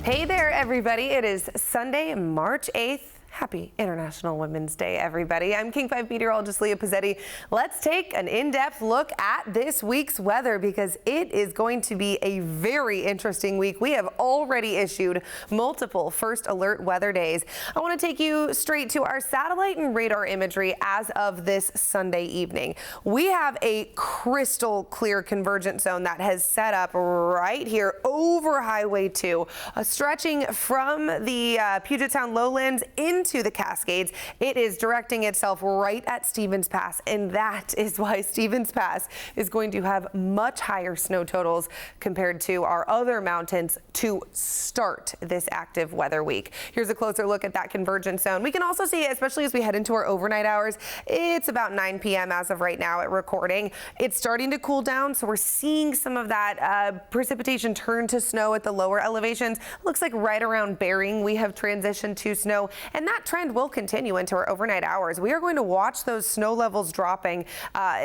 Hey there, everybody. It is Sunday, March 8th. Happy International Women's Day, everybody. I'm King 5 Meteorologist Leah Pezzetti. Let's take an in-depth look at this week's weather because it is going to be a very interesting week. We have already issued multiple first alert weather days. I want to take you straight to our satellite and radar imagery as of this Sunday evening. We have a crystal clear convergence zone that has set up right here over Highway 2, stretching from the Puget Sound lowlands into the Cascades. It is directing itself right at Stevens Pass, and that is why Stevens Pass is going to have much higher snow totals compared to our other mountains to start this active weather week. Here's a closer look at that convergence zone. We can also see, especially as we head into our overnight hours, it's about 9 p.m. as of right now at recording. It's starting to cool down, so we're seeing some of that precipitation turn to snow at the lower elevations. Looks like right around Bering we have transitioned to snow, and that trend will continue into our overnight hours. We are going to watch those snow levels dropping,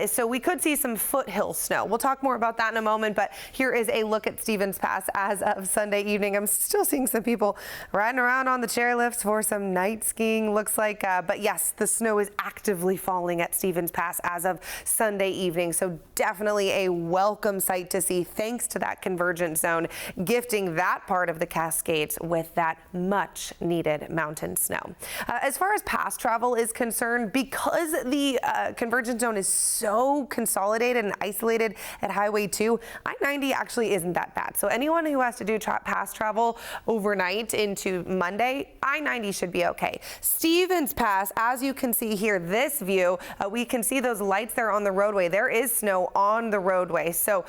so we could see some foothill snow. We'll talk more about that in a moment, but here is a look at Stevens Pass as of Sunday evening. I'm still seeing some people riding around on the chairlifts for some night skiing, looks like, but yes, the snow is actively falling at Stevens Pass as of Sunday evening, so definitely a welcome sight to see thanks to that convergence zone, gifting that part of the Cascades with that much needed mountain snow. As far as pass travel is concerned, because the convergence zone is so consolidated and isolated at Highway 2, I-90 actually isn't that bad. So anyone who has to do pass travel overnight into Monday, I-90 should be okay. Stevens Pass, as you can see here, this view, we can see those lights there on the roadway. There is snow on the roadway. So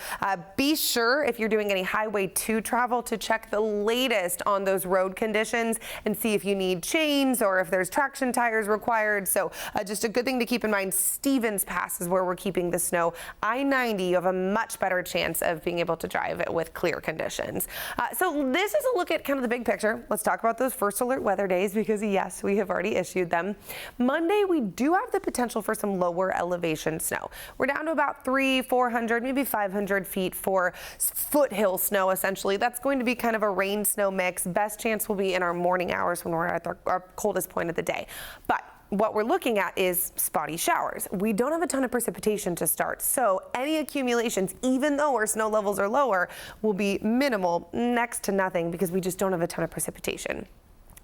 be sure if you're doing any Highway 2 travel to check the latest on those road conditions and see if you need chains or if there's traction tires required. So just a good thing to keep in mind, Stevens Pass is where we're keeping the snow. I-90, you have a much better chance of being able to drive it with clear conditions. So this is a look at kind of the big picture. Let's talk about those first alert weather days because yes, we have already issued them. Monday, we do have the potential for some lower elevation snow. We're down to about 400, maybe 500 feet for foothill snow, essentially. That's going to be kind of a rain snow mix. Best chance will be in our morning hours when we're at our coldest point of the day. But what we're looking at is spotty showers. We don't have a ton of precipitation to start, so any accumulations, even though our snow levels are lower, will be minimal, next to nothing, because we just don't have a ton of precipitation.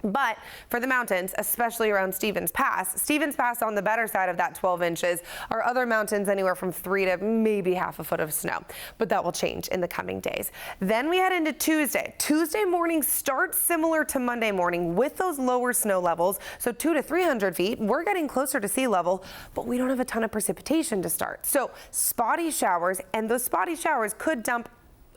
But for the mountains, especially around Stevens Pass on the better side of that 12 inches, our other mountains anywhere from 3 to maybe half a foot of snow. But that will change in the coming days. Then we head into Tuesday. Tuesday morning starts similar to Monday morning with those lower snow levels. So 200 to 300 feet, we're getting closer to sea level, but we don't have a ton of precipitation to start. So spotty showers, and those spotty showers could dump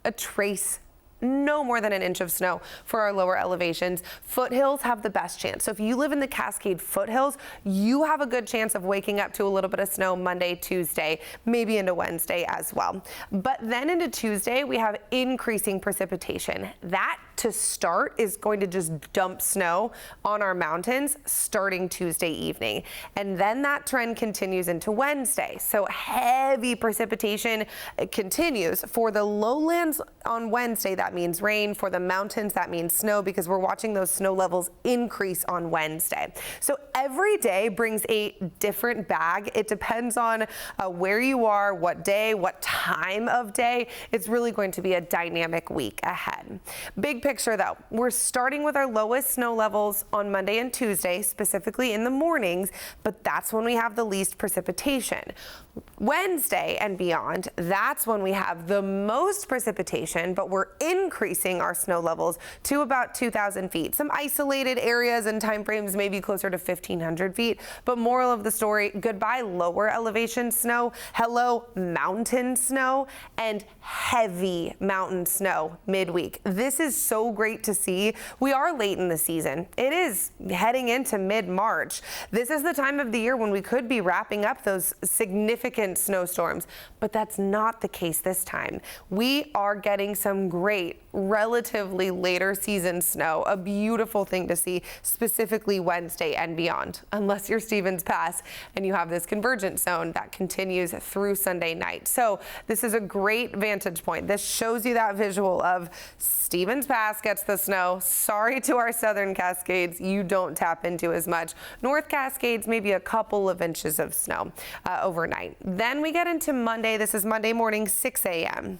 a trace, no more than an inch of snow for our lower elevations. Foothills have the best chance. So if you live in the Cascade foothills, you have a good chance of waking up to a little bit of snow Monday, Tuesday, maybe into Wednesday as well. But then into Tuesday, we have increasing precipitation. That to start is going to just dump snow on our mountains starting Tuesday evening. And then that trend continues into Wednesday. So heavy precipitation continues. For the lowlands on Wednesday, that means rain. For the mountains, that means snow, because we're watching those snow levels increase on Wednesday. So every day brings a different bag. It depends on where you are, what day, what time of day. It's really going to be a dynamic week ahead. Big picture though, we're starting with our lowest snow levels on Monday and Tuesday, specifically in the mornings, but that's when we have the least precipitation. Wednesday and beyond, that's when we have the most precipitation, but we're increasing our snow levels to about 2,000 feet. Some isolated areas and time frames may be closer to 1,500 feet, but moral of the story, goodbye lower elevation snow, hello mountain snow, and heavy mountain snow midweek. This is so great to see. We are late in the season. It is heading into mid-March. This is the time of the year when we could be wrapping up those significant significant snowstorms, but that's not the case this time. We are getting some great, relatively later season snow, a beautiful thing to see, specifically Wednesday and beyond, unless you're Stevens Pass and you have this convergence zone that continues through Sunday night. So this is a great vantage point. This shows you that visual of Stevens Pass gets the snow. Sorry to our southern Cascades, you don't tap into as much. North Cascades, maybe a couple of inches of snow overnight. Then we get into Monday. This is Monday morning, 6 a.m.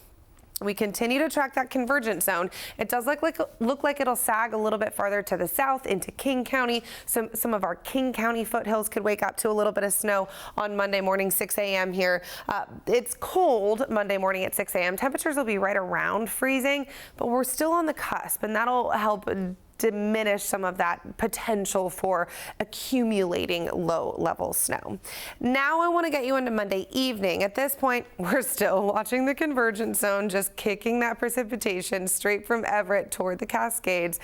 We continue to track that convergence zone. It does look like it'll sag a little bit farther to the south into King County. Some of our King County foothills could wake up to a little bit of snow on Monday morning, 6 a.m. here. It's cold Monday morning at 6 a.m. Temperatures will be right around freezing, but we're still on the cusp, and that'll help diminish some of that potential for accumulating low-level snow. Now I want to get you into Monday evening. At this point, we're still watching the convergence zone, just kicking that precipitation straight from Everett toward the Cascades.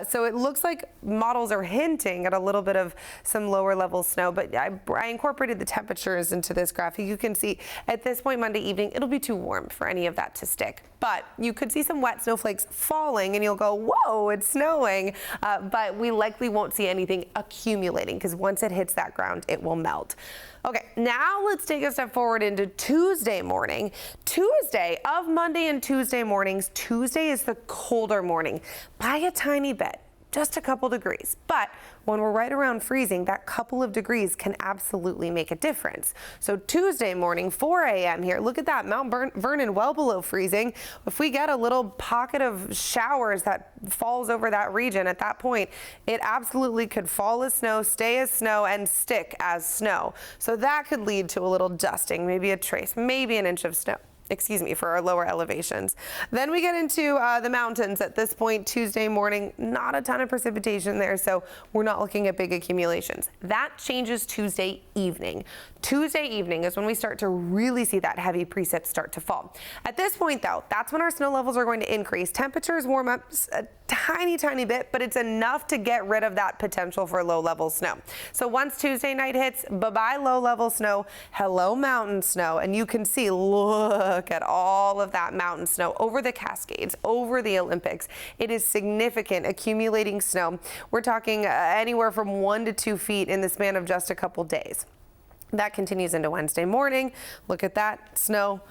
So it looks like models are hinting at a little bit of some lower-level snow, but I incorporated the temperatures into this graphic. You can see at this point Monday evening, it'll be too warm for any of that to stick. But you could see some wet snowflakes falling, and you'll go, whoa, it's snowing. But we likely won't see anything accumulating, because once it hits that ground, it will melt. Okay, now let's take a step forward into Tuesday morning. Tuesday of Monday and Tuesday mornings, Tuesday is the colder morning by a tiny bit. Just a couple degrees. But when we're right around freezing, that couple of degrees can absolutely make a difference. So Tuesday morning, 4 a.m. here, look at that, Mount Vernon well below freezing. If we get a little pocket of showers that falls over that region at that point, it absolutely could fall as snow, stay as snow, and stick as snow. So that could lead to a little dusting, maybe a trace, maybe an inch of snow. Excuse me, for our lower elevations. Then we get into the mountains at this point, Tuesday morning, not a ton of precipitation there, so we're not looking at big accumulations. That changes Tuesday evening. Tuesday evening is when we start to really see that heavy precip start to fall. At this point, though, that's when our snow levels are going to increase. Temperatures warm up a tiny bit, but it's enough to get rid of that potential for low-level snow. So once Tuesday night hits, bye-bye low-level snow, hello mountain snow, and you can see, look at all of that mountain snow over the Cascades, over the Olympics. It is significant accumulating snow. We're talking anywhere from 1 to 2 feet in the span of just a couple days. That continues into Wednesday morning. Look at that snow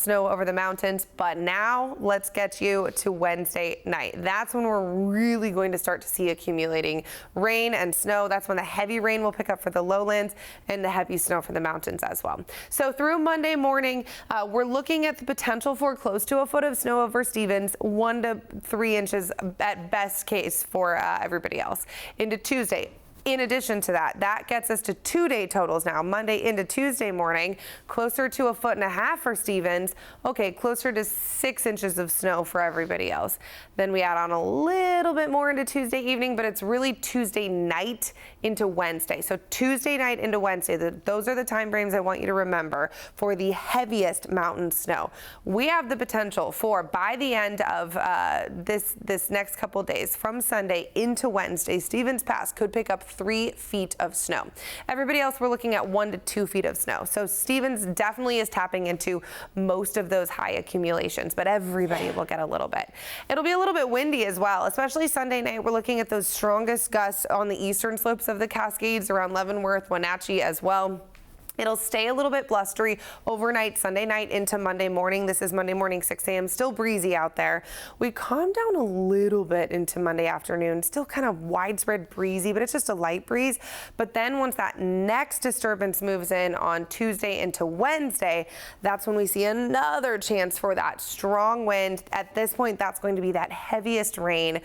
over the mountains. But now let's get you to Wednesday night. That's when we're really going to start to see accumulating rain and snow. That's when the heavy rain will pick up for the lowlands and the heavy snow for the mountains as well. So through Monday morning, we're looking at the potential for close to a foot of snow over Stevens, 1 to 3 inches at best case for everybody else. Into Tuesday. In addition to that, that gets us to 2-day totals now, Monday into Tuesday morning, closer to 1.5 feet for Stevens. Okay, closer to 6 inches of snow for everybody else. Then we add on a little bit more into Tuesday evening, but it's really Tuesday night into Wednesday. So Tuesday night into Wednesday, those are the time frames I want you to remember for the heaviest mountain snow. We have the potential for, by the end of this next couple days, from Sunday into Wednesday, Stevens Pass could pick up 3 feet of snow. Everybody else, we're looking at 1 to 2 feet of snow. So Stevens definitely is tapping into most of those high accumulations, but everybody will get a little bit. It'll be a little bit windy as well, especially Sunday night. We're looking at those strongest gusts on the eastern slopes of the Cascades around Leavenworth, Wenatchee as well. It'll stay a little bit blustery overnight, Sunday night into Monday morning. This is Monday morning, 6 a.m. Still breezy out there. We calm down a little bit into Monday afternoon. Still kind of widespread breezy, but it's just a light breeze. But then once that next disturbance moves in on Tuesday into Wednesday, that's when we see another chance for that strong wind. At this point, that's going to be that heaviest rain.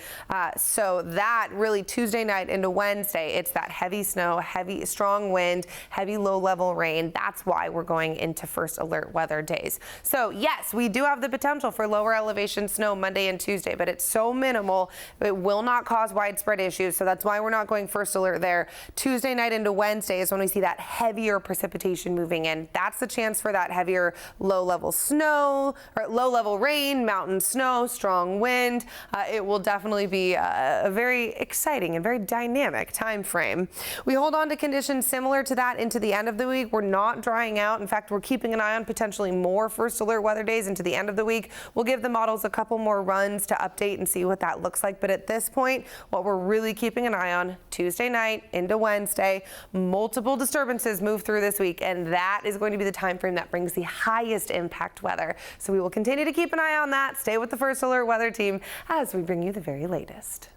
So that really Tuesday night into Wednesday, it's that heavy snow, heavy, strong wind, heavy low-level rain. That's why we're going into first alert weather days. So yes, we do have the potential for lower elevation snow Monday and Tuesday, but it's so minimal, it will not cause widespread issues. So that's why we're not going first alert there. Tuesday night into Wednesday is when we see that heavier precipitation moving in. That's the chance for that heavier low-level snow or low-level rain, mountain snow, strong wind. It will definitely be a very exciting and very dynamic time frame. We hold on to conditions similar to that into the end of the week. we're not drying out. In fact, we're keeping an eye on potentially more first alert weather days into the end of the week. We'll give the models a couple more runs to update and see what that looks like. But at this point, what we're really keeping an eye on Tuesday night into Wednesday, multiple disturbances move through this week, and that is going to be the time frame that brings the highest impact weather. So we will continue to keep an eye on that. Stay with the First Alert Weather Team as we bring you the very latest.